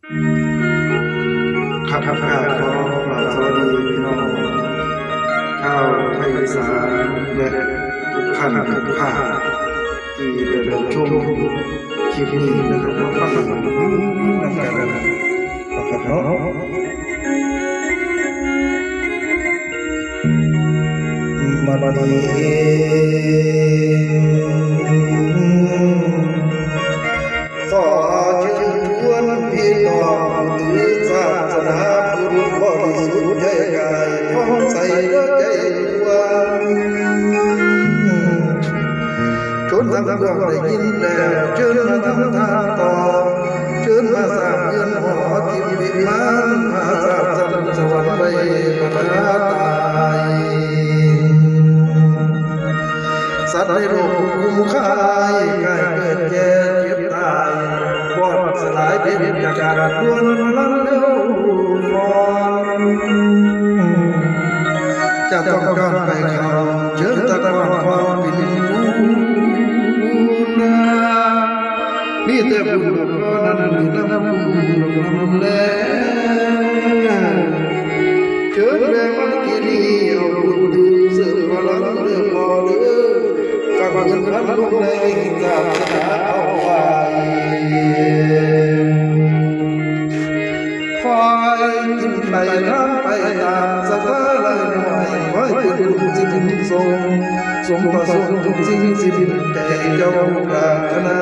ครับขอสวัสดีพี่น้องชาวไทยอีสานและทุกท่านทุกภาคที่ได้รับชมคลิปนี้นะครับมาฟังนำกันนะครับเนาะมาบัดนี้ขอเชิญชวนพี่น้องถือศาสนาพุทธบริสุทธิ์ใจกายท่องใสและใจดวงชนทั้งพวงได้ยินแล้วเชิญมาทำทานต่อเชิญมาสร้างเงินหอทิมวิมานมาสร้างสวรรค์ไว้บรรดาตายสัตว์ในโลกคุ้มค่ายกายเกิดแก่เจ็บตายบอดสลายเป็นจากการดวงพลังเลี้ยวมอนจะต้องการไปเขาเชิญตะกอนความปิ่นมูนามีแต่บุญก็นั้นมีน้ำบุญน้ำแลเชิญแรงมาที่นี่เอาบุญดื่มเสริมพลังเรื่องพอเด้อฟังเงินพันลูกในศาสนาเอาไว้คอยกินไปน้ำไปตามสถานะหน่อยคอยเป็นทุกสิ่งทรงสมประสงค์ทุกสิ่งสิ้นใจเจ้าปรารถนา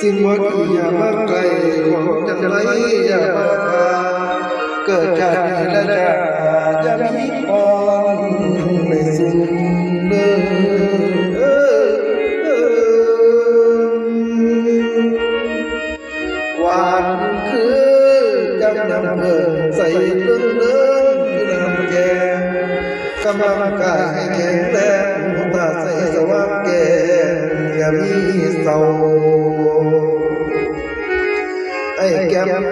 สิ่งวัดอย่ามาไกลของจันไรอย่ามาพาเกิดจากนี้และจากจะมีพรในสุดเดิหวานคือจังน้ำเงินใส่เลื่อนคือน้ำแกงกำลังกายให้แข็งแรงตาใสสว่างแก่อย่ามีเศร้าไอ้แก้ม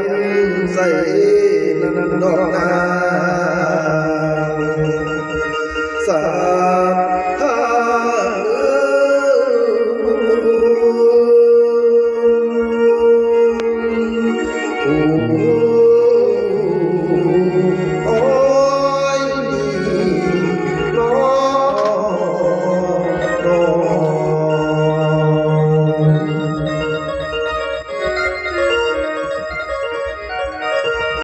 ใส่นันดอกนาสา